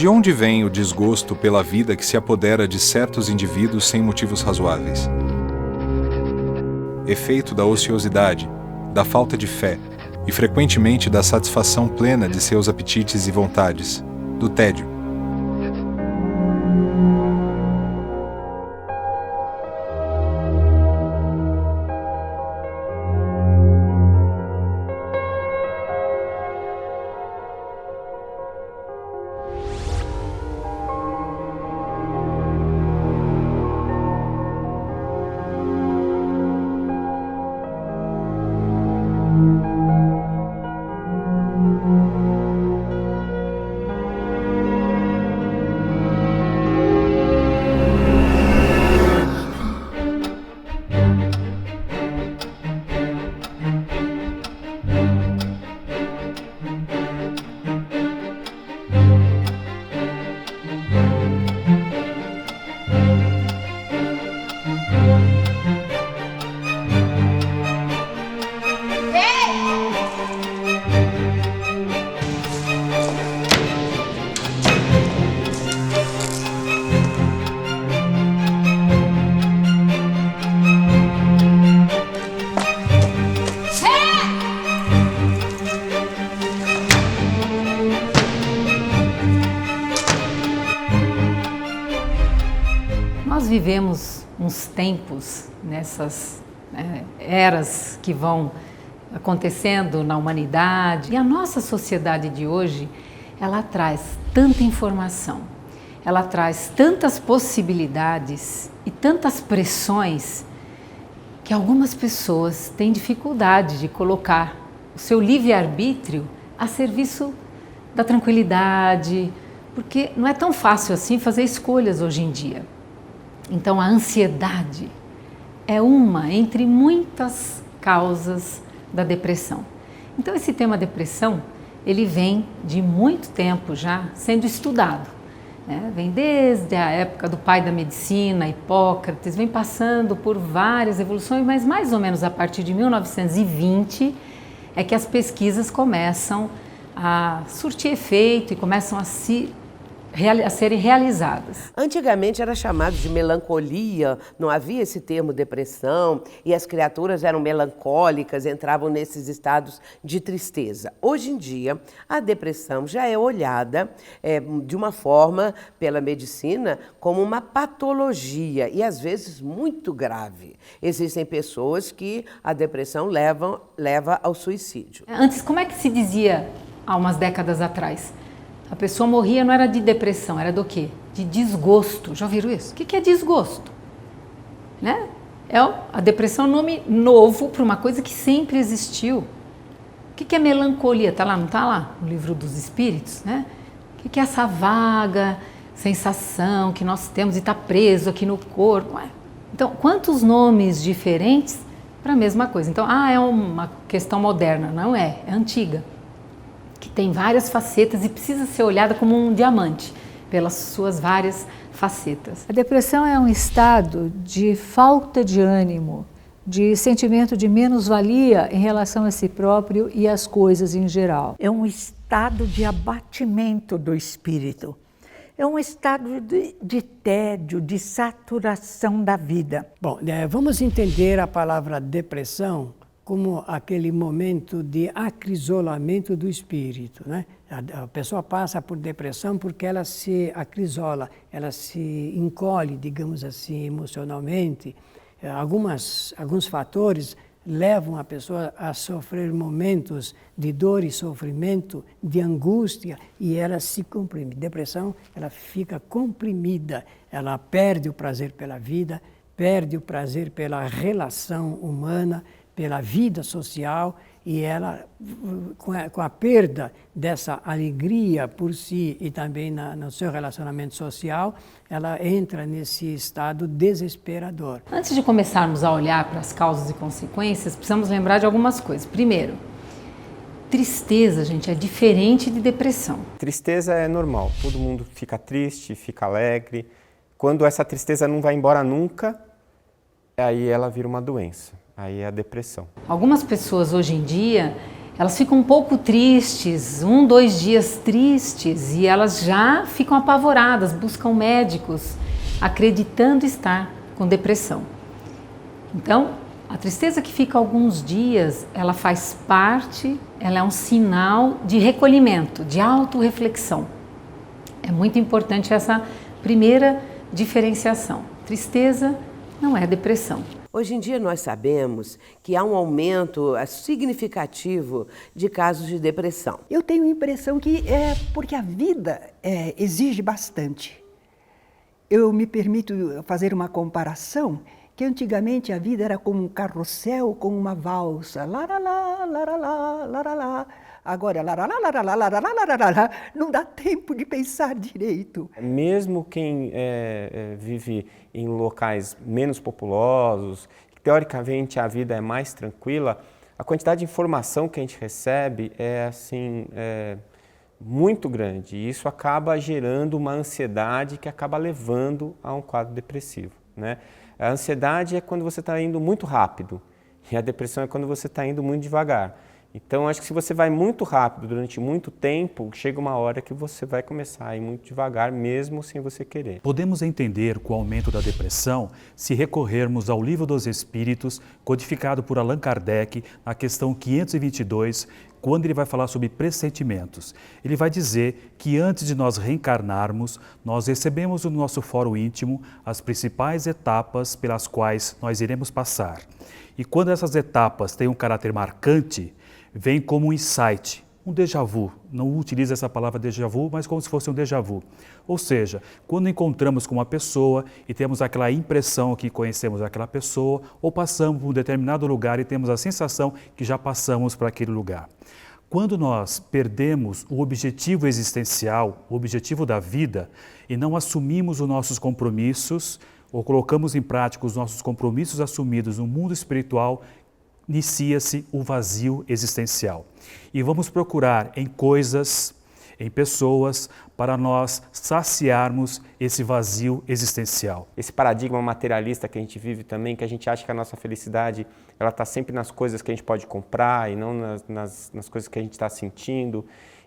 De onde vem o desgosto pela vida que se apodera de certos indivíduos sem motivos razoáveis? Efeito da ociosidade, da falta de fé e frequentemente da satisfação plena de seus apetites e vontades, do tédio. Nós vivemos uns tempos nessas eras que vão acontecendo na humanidade, e a nossa sociedade de hoje, ela traz tanta informação, ela traz tantas possibilidades e tantas pressões que algumas pessoas têm dificuldade de colocar o seu livre-arbítrio a serviço da tranquilidade, porque não é tão fácil assim fazer escolhas hoje em dia. Então a ansiedade é uma entre muitas causas da depressão. Então esse tema depressão, ele vem de muito tempo já sendo estudado, né? Vem desde a época do pai da medicina, Hipócrates, vem passando por várias evoluções, mas mais ou menos a partir de 1920 é que as pesquisas começam a surtir efeito e começam a serem realizadas. Antigamente era chamado de melancolia, não havia esse termo depressão, e as criaturas eram melancólicas, entravam nesses estados de tristeza. Hoje em dia, a depressão já é olhada de uma forma pela medicina como uma patologia, e às vezes muito grave. Existem pessoas que a depressão leva ao suicídio. Antes, como é que se dizia há umas décadas atrás? A pessoa morria não era de depressão, era do quê? De desgosto. Já ouviram isso? O que é desgosto? Né? A depressão é um nome novo para uma coisa que sempre existiu. O que é melancolia? Está lá, não está lá? No livro dos Espíritos, né? O que é essa vaga sensação que nós temos e está preso aqui no corpo? Então, quantos nomes diferentes para a mesma coisa? Então, é uma questão moderna. Não é, é antiga. Que tem várias facetas e precisa ser olhada como um diamante, pelas suas várias facetas. A depressão é um estado de falta de ânimo, de sentimento de menos-valia em relação a si próprio e às coisas em geral. É um estado de abatimento do espírito. É um estado de tédio, de saturação da vida. Bom, vamos entender a palavra depressão como aquele momento de acrisolamento do espírito, né? A pessoa passa por depressão porque ela se acrisola, ela se encolhe, digamos assim, emocionalmente. Alguns fatores levam a pessoa a sofrer momentos de dor e sofrimento, de angústia, e ela se comprime. Depressão, ela fica comprimida, ela perde o prazer pela vida, perde o prazer pela relação humana, pela vida social, E ela, com a perda dessa alegria por si e também no seu relacionamento social, ela entra nesse estado desesperador. Antes de começarmos a olhar para as causas e consequências, precisamos lembrar de algumas coisas. Primeiro, tristeza, gente, é diferente de depressão. Tristeza é normal, todo mundo fica triste, fica alegre. Quando essa tristeza não vai embora nunca, aí ela vira uma doença. Aí é a depressão. Algumas pessoas hoje em dia, elas ficam um pouco tristes, 1, 2 dias tristes, e elas já ficam apavoradas, buscam médicos, acreditando estar com depressão. Então, a tristeza que fica alguns dias, ela faz parte, ela é um sinal de recolhimento, de autorreflexão. É muito importante essa primeira diferenciação. Tristeza não é depressão. Hoje em dia nós sabemos que há um aumento significativo de casos de depressão. Eu tenho a impressão que é porque a vida exige bastante. Eu me permito fazer uma comparação que antigamente a vida era como um carrossel com uma valsa. Laralá, laralá, laralá. Agora, laralá, laralá, laralá, laralá, não dá tempo de pensar direito. Mesmo quem vive em locais menos populosos, teoricamente a vida é mais tranquila, a quantidade de informação que a gente recebe é assim, muito grande. E isso acaba gerando uma ansiedade que acaba levando a um quadro depressivo, né? A ansiedade é quando você está indo muito rápido e a depressão é quando você está indo muito devagar. Então, acho que se você vai muito rápido durante muito tempo, chega uma hora que você vai começar a ir muito devagar, mesmo sem você querer. Podemos entender com o aumento da depressão se recorrermos ao Livro dos Espíritos, codificado por Allan Kardec, na questão 522, quando ele vai falar sobre pressentimentos. Ele vai dizer que antes de nós reencarnarmos, nós recebemos no nosso fórum íntimo as principais etapas pelas quais nós iremos passar. E quando essas etapas têm um caráter marcante, vem como um insight, um déjà vu. Não utiliza essa palavra déjà vu, mas como se fosse um déjà vu. Ou seja, quando encontramos com uma pessoa e temos aquela impressão que conhecemos aquela pessoa, ou passamos por um determinado lugar e temos a sensação que já passamos para aquele lugar. Quando nós perdemos o objetivo existencial, o objetivo da vida, e não assumimos os nossos compromissos, ou colocamos em prática os nossos compromissos assumidos no mundo espiritual, inicia-se o vazio existencial. E vamos procurar em coisas, em pessoas, para nós saciarmos esse vazio existencial. Esse paradigma materialista que a gente vive também, que a gente acha que a nossa felicidade ela está sempre nas coisas que a gente pode comprar e não nas coisas que a gente está sentindo.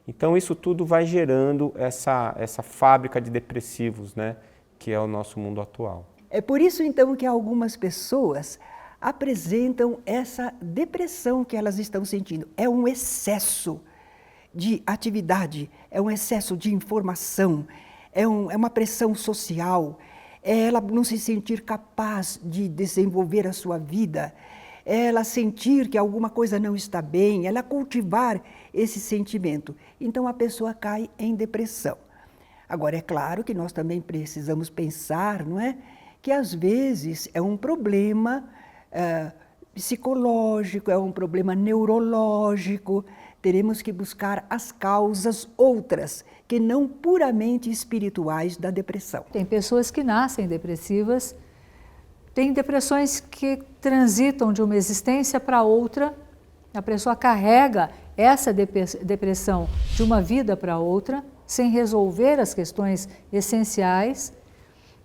Então isso tudo vai gerando essa fábrica de depressivos, né, que é o nosso mundo atual. É por isso então que algumas pessoas apresentam essa depressão que elas estão sentindo. É um excesso de atividade, é um excesso de informação, é uma pressão social, é ela não se sentir capaz de desenvolver a sua vida, é ela sentir que alguma coisa não está bem, ela cultivar esse sentimento. Então a pessoa cai em depressão. Agora, é claro que nós também precisamos pensar, não é? Que às vezes é um problema psicológico, é um problema neurológico. Teremos que buscar as causas outras, que não puramente espirituais da depressão. Tem pessoas que nascem depressivas, tem depressões que transitam de uma existência para outra, a pessoa carrega essa depressão de uma vida para outra, sem resolver as questões essenciais,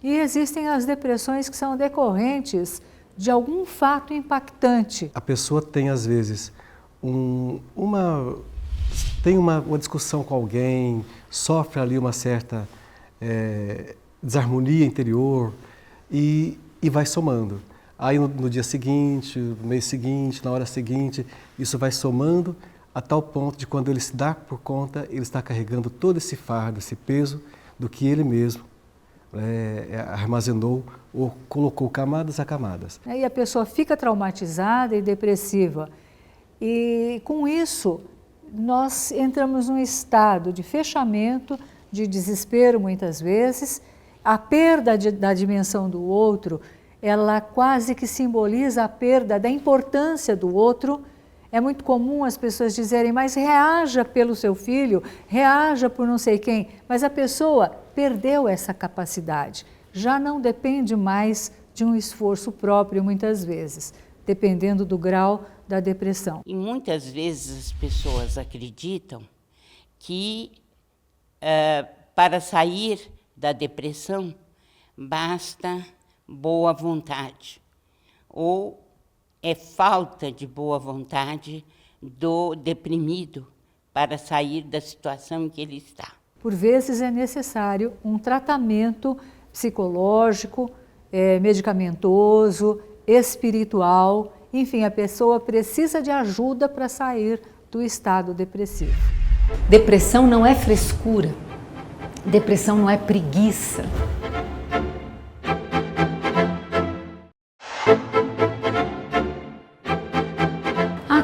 e existem as depressões que são decorrentes de algum fato impactante. A pessoa tem, às vezes, uma discussão com alguém, sofre ali uma certa desarmonia interior e vai somando. Aí no dia seguinte, no mês seguinte, na hora seguinte, isso vai somando a tal ponto de quando ele se dá por conta, ele está carregando todo esse fardo, esse peso do que ele mesmo armazenou ou colocou camadas a camadas. E a pessoa fica traumatizada e depressiva. E com isso, nós entramos num estado de fechamento, de desespero muitas vezes. A perda da dimensão do outro, ela quase que simboliza a perda da importância do outro É muito comum as pessoas dizerem, mas reaja pelo seu filho, reaja por não sei quem. Mas a pessoa perdeu essa capacidade. Já não depende mais de um esforço próprio, muitas vezes, dependendo do grau da depressão. E muitas vezes as pessoas acreditam que para sair da depressão basta boa vontade, ou é falta de boa vontade do deprimido para sair da situação em que ele está. Por vezes é necessário um tratamento psicológico, medicamentoso, espiritual, enfim, a pessoa precisa de ajuda para sair do estado depressivo. Depressão não é frescura, depressão não é preguiça.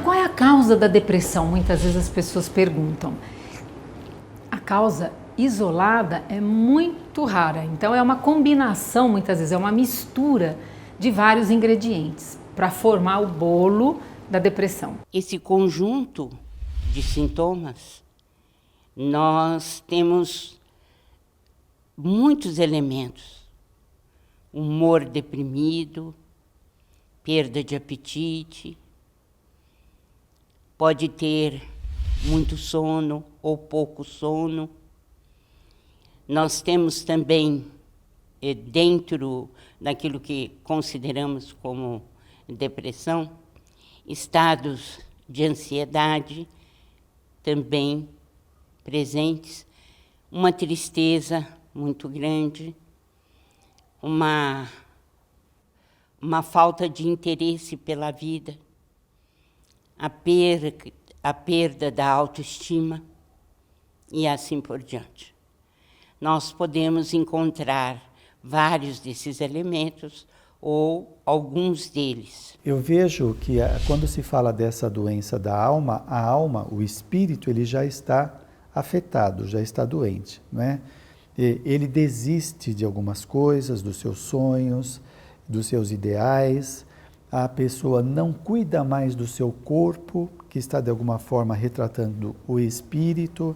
Qual é a causa da depressão? Muitas vezes as pessoas perguntam. A causa isolada é muito rara, então é uma combinação, muitas vezes é uma mistura de vários ingredientes para formar o bolo da depressão. Esse conjunto de sintomas, nós temos muitos elementos. Humor deprimido, perda de apetite, pode ter muito sono ou pouco sono. Nós temos também, dentro daquilo que consideramos como depressão, estados de ansiedade também presentes, uma tristeza muito grande, uma falta de interesse pela vida, a perda da autoestima e assim por diante. Nós podemos encontrar vários desses elementos ou alguns deles. Eu vejo que quando se fala dessa doença da alma, a alma, o espírito, ele já está afetado, já está doente, não é? Ele desiste de algumas coisas, dos seus sonhos, dos seus ideais. A pessoa não cuida mais do seu corpo, que está de alguma forma retratando o espírito.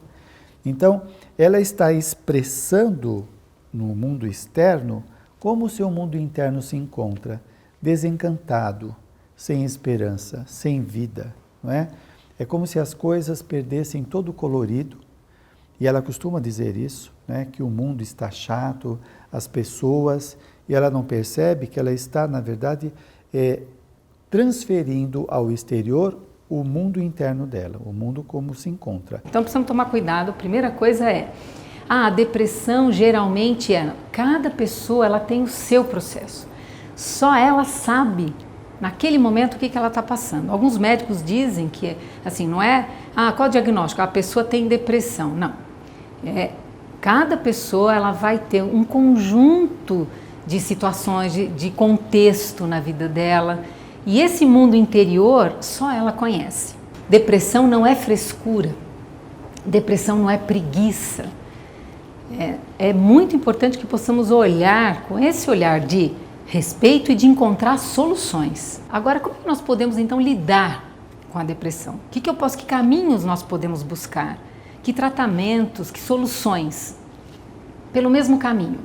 Então, ela está expressando no mundo externo como o seu mundo interno se encontra, desencantado, sem esperança, sem vida, não é? É como se as coisas perdessem todo o colorido, e ela costuma dizer isso, né, que o mundo está chato, as pessoas, e ela não percebe que ela está, na verdade, transferindo ao exterior o mundo interno dela, o mundo como se encontra. Então precisamos tomar cuidado. A primeira coisa é, a depressão geralmente cada pessoa ela tem o seu processo. Só ela sabe, naquele momento, o que ela está passando. Alguns médicos dizem que, assim, não é, qual o diagnóstico? A pessoa tem depressão. Não. Cada pessoa ela vai ter um conjunto de situações, de contexto na vida dela. E esse mundo interior só ela conhece. Depressão não é frescura. Depressão não é preguiça. É muito importante que possamos olhar com esse olhar de respeito e de encontrar soluções. Agora, como é que nós podemos então lidar com a depressão? Que caminhos nós podemos buscar? Que tratamentos, que soluções? Pelo mesmo caminho.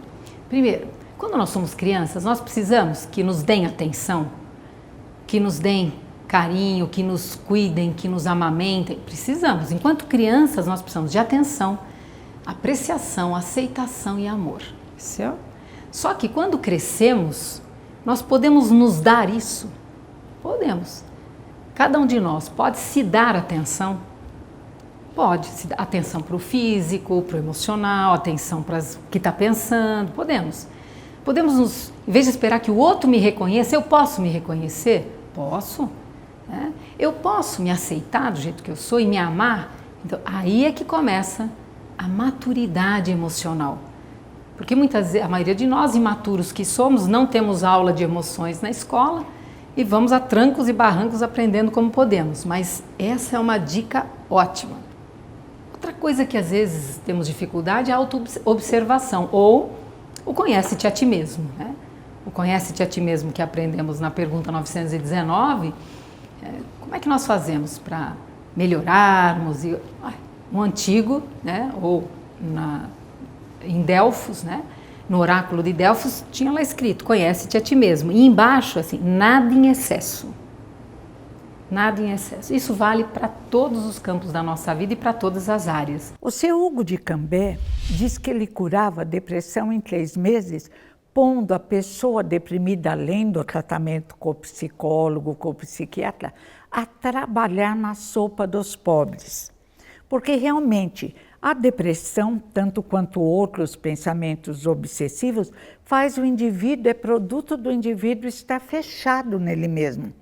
Primeiro, quando nós somos crianças, nós precisamos que nos deem atenção, que nos deem carinho, que nos cuidem, que nos amamentem. Precisamos. Enquanto crianças, nós precisamos de atenção, apreciação, aceitação e amor. Certo? Só que quando crescemos, nós podemos nos dar isso? Podemos. Cada um de nós pode se dar atenção? Pode. Se dar atenção para o físico, para o emocional, atenção para o que está pensando. Podemos. Podemos, em vez de esperar que o outro me reconheça, eu posso me reconhecer? Posso. Eu posso me aceitar do jeito que eu sou e me amar? Então, aí é que começa a maturidade emocional. Porque a maioria de nós, imaturos que somos, não temos aula de emoções na escola e vamos a trancos e barrancos aprendendo como podemos. Mas essa é uma dica ótima. Outra coisa que às vezes temos dificuldade é a autoobservação ou o conhece-te a ti mesmo. Né? O conhece-te a ti mesmo que aprendemos na pergunta 919 como é que nós fazemos para melhorarmos? Um antigo, né, ou em Delfos, né, no oráculo de Delfos, tinha lá escrito, conhece-te a ti mesmo. E embaixo, assim, nada em excesso. Nada em excesso. Isso vale para todos os campos da nossa vida e para todas as áreas. O seu Hugo de Cambé diz que ele curava a depressão em 3 meses, pondo a pessoa deprimida, além do tratamento com o psicólogo, com o psiquiatra, a trabalhar na sopa dos pobres. Porque realmente a depressão, tanto quanto outros pensamentos obsessivos, faz o indivíduo, é produto do indivíduo estar fechado nele mesmo.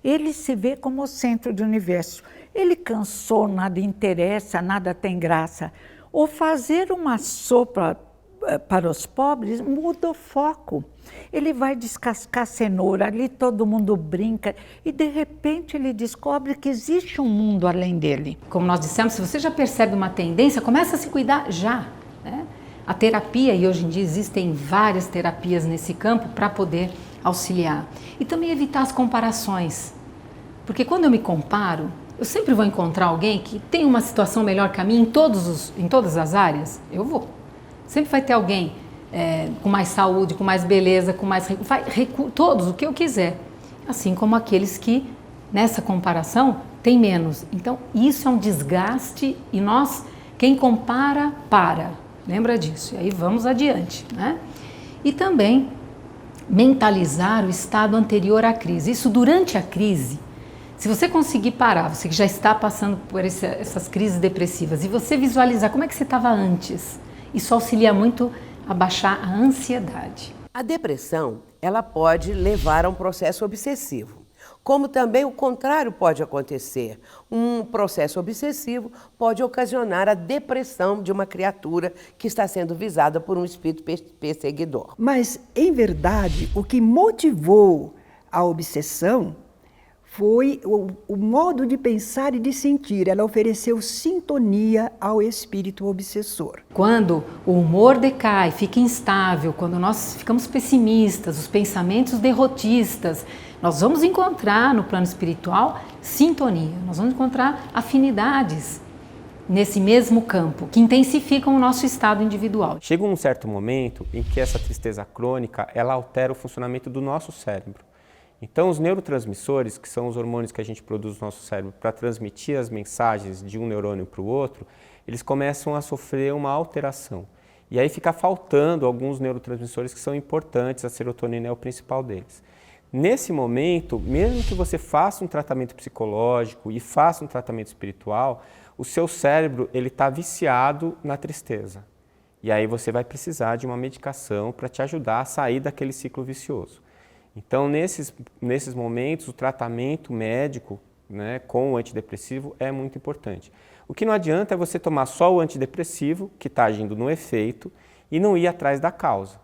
Ele se vê como o centro do universo. Ele cansou, nada interessa, nada tem graça. Ou fazer uma sopa para os pobres muda o foco. Ele vai descascar cenoura, ali todo mundo brinca e de repente ele descobre que existe um mundo além dele. Como nós dissemos, se você já percebe uma tendência, começa a se cuidar já, né? A terapia, e hoje em dia existem várias terapias nesse campo para poder auxiliar. E também evitar as comparações. Porque quando eu me comparo, eu sempre vou encontrar alguém que tem uma situação melhor que a minha em todas as áreas. Eu vou. Sempre vai ter alguém com mais saúde, com mais beleza, com mais todos, o que eu quiser. Assim como aqueles que, nessa comparação, têm menos. Então, isso é um desgaste e nós, quem compara, para. Lembra disso? E aí vamos adiante, né? E também mentalizar o estado anterior à crise. Isso durante a crise. Se você conseguir parar, você que já está passando por essas crises depressivas, e você visualizar como é que você estava antes, isso auxilia muito a baixar a ansiedade. A depressão, ela pode levar a um processo obsessivo, como também o contrário pode acontecer. Um processo obsessivo pode ocasionar a depressão de uma criatura que está sendo visada por um espírito perseguidor. Mas, em verdade, o que motivou a obsessão foi o modo de pensar e de sentir. Ela ofereceu sintonia ao espírito obsessor. Quando o humor decai, fica instável, quando nós ficamos pessimistas, os pensamentos derrotistas, nós vamos encontrar no plano espiritual sintonia, nós vamos encontrar afinidades nesse mesmo campo, que intensificam o nosso estado individual. Chega um certo momento em que essa tristeza crônica, ela altera o funcionamento do nosso cérebro. Então, os neurotransmissores, que são os hormônios que a gente produz no nosso cérebro para transmitir as mensagens de um neurônio para o outro, eles começam a sofrer uma alteração. E aí fica faltando alguns neurotransmissores que são importantes, a serotonina é o principal deles. Nesse momento, mesmo que você faça um tratamento psicológico e faça um tratamento espiritual, o seu cérebro está viciado na tristeza. E aí você vai precisar de uma medicação para te ajudar a sair daquele ciclo vicioso. Então, nesses momentos, o tratamento médico, né, com o antidepressivo é muito importante. O que não adianta é você tomar só o antidepressivo, que está agindo no efeito, e não ir atrás da causa.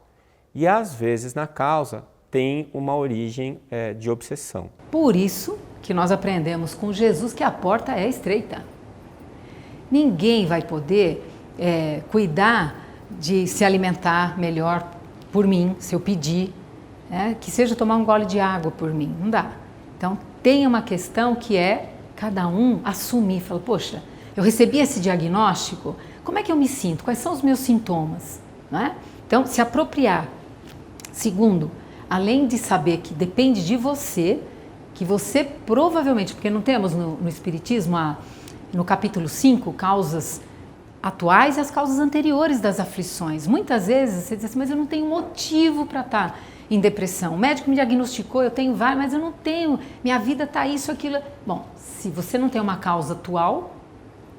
E às vezes na causa tem uma origem de obsessão. Por isso que nós aprendemos com Jesus que a porta é estreita. Ninguém vai poder cuidar de se alimentar melhor por mim, se eu pedir. Que seja tomar um gole de água por mim, não dá. Então, tem uma questão que é cada um assumir, falar, poxa, eu recebi esse diagnóstico, como é que eu me sinto? Quais são os meus sintomas? Não é? Então, se apropriar. Segundo, além de saber que depende de você, que você provavelmente, porque não temos no Espiritismo, no capítulo 5, causas atuais e as causas anteriores das aflições. Muitas vezes você diz assim, mas eu não tenho motivo para estar em depressão. O médico me diagnosticou, eu tenho vários, mas eu não tenho, minha vida está isso, aquilo. Bom, se você não tem uma causa atual,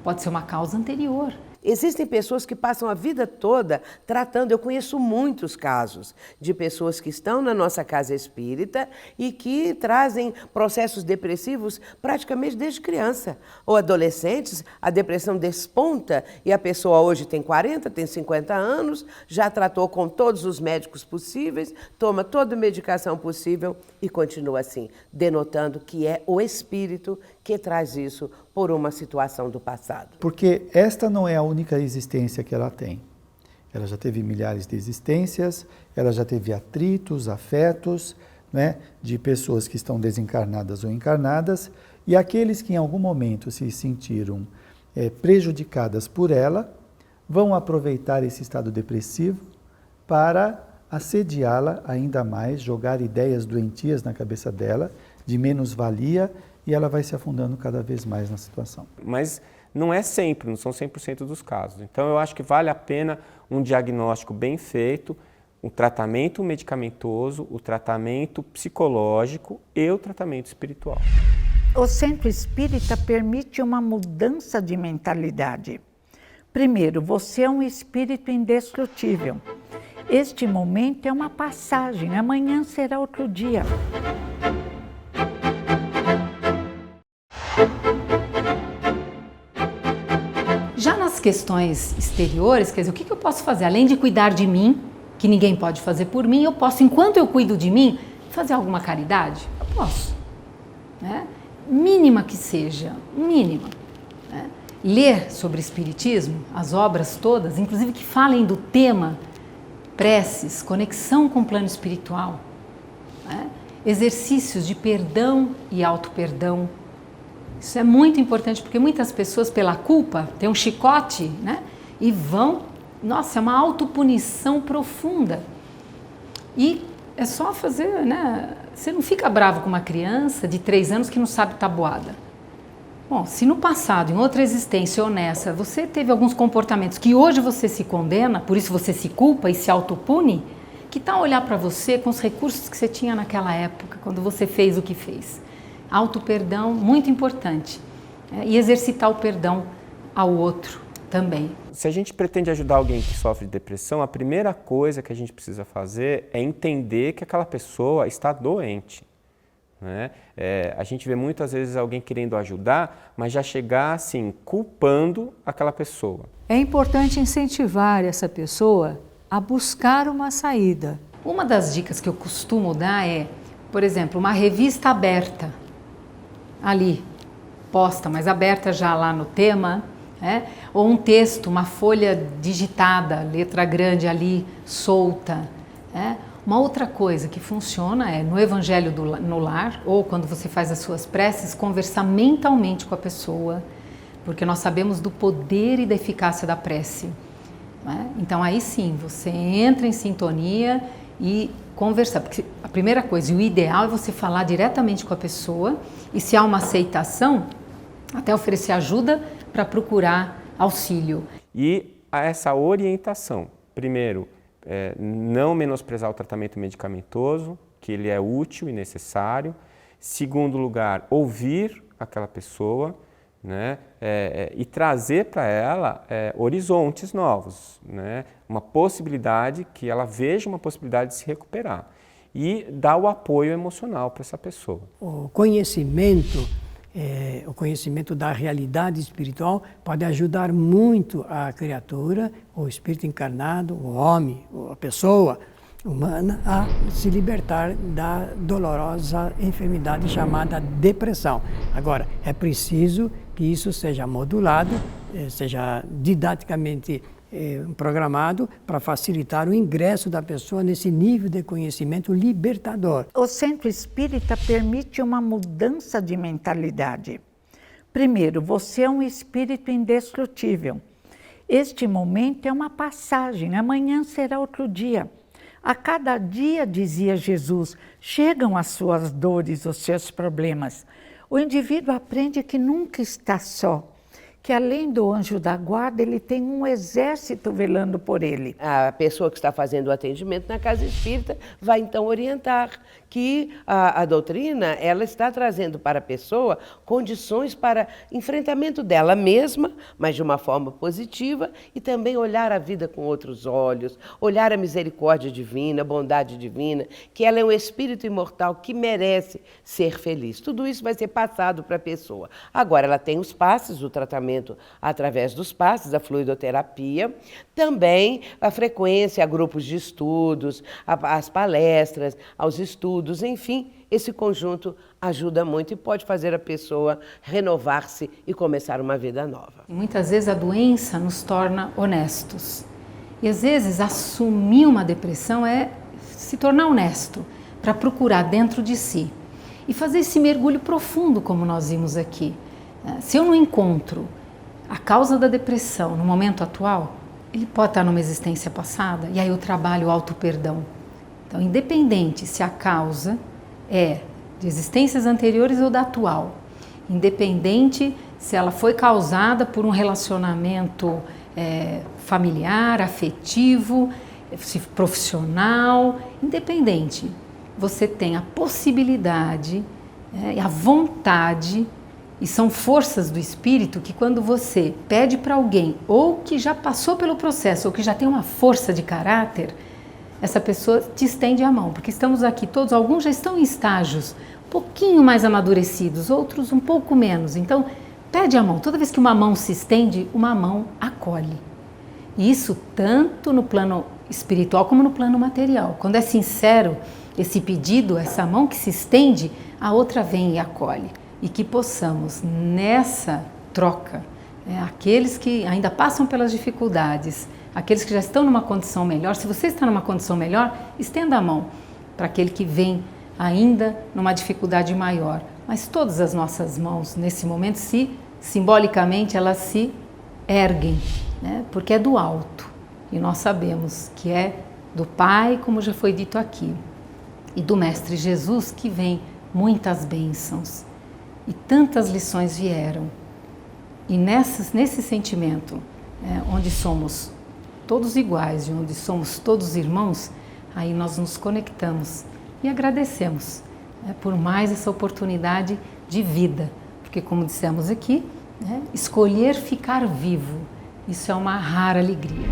pode ser uma causa anterior. Existem pessoas que passam a vida toda tratando, eu conheço muitos casos de pessoas que estão na nossa casa espírita e que trazem processos depressivos praticamente desde criança. Ou adolescentes, a depressão desponta e a pessoa hoje tem 40, tem 50 anos, já tratou com todos os médicos possíveis, toma toda a medicação possível e continua assim, denotando que é o espírito que traz isso por uma situação do passado. Porque esta não é a única existência que ela tem. Ela já teve milhares de existências, ela já teve atritos, afetos, né, de pessoas que estão desencarnadas ou encarnadas, e aqueles que em algum momento se sentiram prejudicadas por ela, vão aproveitar esse estado depressivo para assediá-la ainda mais, jogar ideias doentias na cabeça dela, de menos-valia, e ela vai se afundando cada vez mais na situação. Mas não é sempre, não são 100% dos casos. Então eu acho que vale a pena um diagnóstico bem feito, o tratamento medicamentoso, o tratamento psicológico e o tratamento espiritual. O centro espírita permite uma mudança de mentalidade. Primeiro, você é um espírito indestrutível. Este momento é uma passagem, amanhã será outro dia. Já nas questões exteriores, quer dizer, o que eu posso fazer? Além de cuidar de mim, que ninguém pode fazer por mim, eu posso, enquanto eu cuido de mim, fazer alguma caridade? Eu posso. Né? Mínima que seja, mínima. Né? Ler sobre espiritismo, as obras todas, inclusive que falem do tema preces, conexão com o plano espiritual, né? Exercícios de perdão e auto-perdão. Isso é muito importante porque muitas pessoas, pela culpa, têm um chicote, né? E vão, nossa, é uma autopunição profunda. E é só fazer, né? Você não fica bravo com uma criança de 3 anos que não sabe tabuada. Bom, se no passado, em outra existência ou nessa, você teve alguns comportamentos que hoje você se condena, por isso você se culpa e se autopune, que tal olhar para você com os recursos que você tinha naquela época, quando você fez o que fez? Auto-perdão, muito importante. E exercitar o perdão ao outro também. Se a gente pretende ajudar alguém que sofre de depressão, a primeira coisa que a gente precisa fazer é entender que aquela pessoa está doente. Né? A gente vê muitas vezes alguém querendo ajudar, mas já chegar assim, culpando aquela pessoa. É importante incentivar essa pessoa a buscar uma saída. Uma das dicas que eu costumo dar é, por exemplo, uma revista aberta, ali, posta, mas aberta já lá no tema, né? Ou um texto, uma folha digitada, letra grande ali, solta. Né? Uma outra coisa que funciona é no Evangelho no Lar, ou quando você faz as suas preces, conversar mentalmente com a pessoa, porque nós sabemos do poder e da eficácia da prece. Né? Então aí sim, você entra em sintonia e conversar, porque a primeira coisa, e o ideal é você falar diretamente com a pessoa, e se há uma aceitação, até oferecer ajuda para procurar auxílio. E essa orientação, primeiro, não menosprezar o tratamento medicamentoso, que ele é útil e necessário. Segundo lugar, ouvir aquela pessoa, né? E trazer para ela horizontes novos, né? Uma possibilidade, que ela veja uma possibilidade de se recuperar. E dar o apoio emocional para essa pessoa. O conhecimento da realidade espiritual pode ajudar muito a criatura, o espírito encarnado, o homem, a pessoa humana, a se libertar da dolorosa enfermidade chamada depressão. Agora, é preciso que isso seja modulado, seja didaticamente programado para facilitar o ingresso da pessoa nesse nível de conhecimento libertador. O centro espírita permite uma mudança de mentalidade. Primeiro, você é um espírito indestrutível. Este momento é uma passagem, amanhã será outro dia. A cada dia, dizia Jesus, chegam as suas dores, os seus problemas. O indivíduo aprende que nunca está só, que além do anjo da guarda, ele tem um exército velando por ele. A pessoa que está fazendo o atendimento na casa espírita vai então orientar que a doutrina, ela está trazendo para a pessoa condições para enfrentamento dela mesma, mas de uma forma positiva, e também olhar a vida com outros olhos, olhar a misericórdia divina, a bondade divina, que ela é um espírito imortal que merece ser feliz. Tudo isso vai ser passado para a pessoa. Agora, ela tem os passes, o tratamento através dos passes, a fluidoterapia, também a frequência a grupos de estudos, as palestras, aos estudos, enfim, esse conjunto ajuda muito e pode fazer a pessoa renovar-se e começar uma vida nova. Muitas vezes a doença nos torna honestos. E às vezes assumir uma depressão é se tornar honesto, para procurar dentro de si e fazer esse mergulho profundo, como nós vimos aqui. Se eu não encontro a causa da depressão no momento atual, ele pode estar numa existência passada, e aí eu trabalho o auto-perdão. Então, independente se a causa é de existências anteriores ou da atual, independente se ela foi causada por um relacionamento familiar, afetivo, profissional, independente, você tem a possibilidade e a vontade, e são forças do espírito que quando você pede para alguém, ou que já passou pelo processo, ou que já tem uma força de caráter, essa pessoa te estende a mão, porque estamos aqui todos, alguns já estão em estágios um pouquinho mais amadurecidos, outros um pouco menos. Então, pede a mão. Toda vez que uma mão se estende, uma mão acolhe. E isso tanto no plano espiritual como no plano material. Quando é sincero esse pedido, essa mão que se estende, a outra vem e acolhe. E que possamos, nessa troca, aqueles que ainda passam pelas dificuldades, aqueles que já estão numa condição melhor, se você está numa condição melhor, estenda a mão para aquele que vem ainda numa dificuldade maior. Mas todas as nossas mãos, nesse momento, simbolicamente, elas se erguem, né? Porque é do alto. E nós sabemos que é do Pai, como já foi dito aqui, e do Mestre Jesus, que vem muitas bênçãos. E tantas lições vieram. E nesse sentimento, onde somos todos iguais, e onde somos todos irmãos, aí nós nos conectamos e agradecemos por mais essa oportunidade de vida. Porque, como dissemos aqui, escolher ficar vivo, isso é uma rara alegria.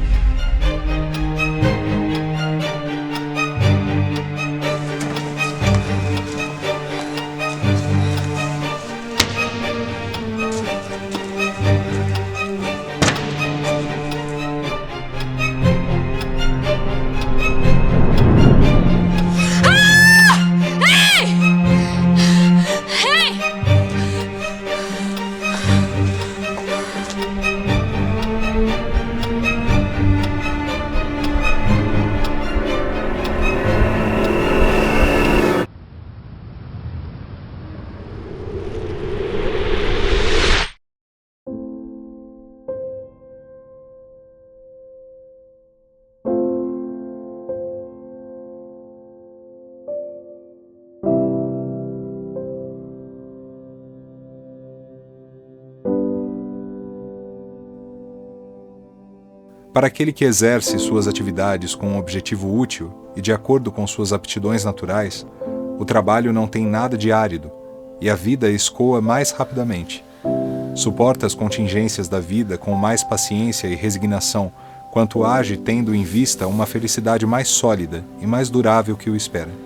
Para aquele que exerce suas atividades com um objetivo útil e de acordo com suas aptidões naturais, o trabalho não tem nada de árido e a vida escoa mais rapidamente. Suporta as contingências da vida com mais paciência e resignação, quanto age tendo em vista uma felicidade mais sólida e mais durável que o espera.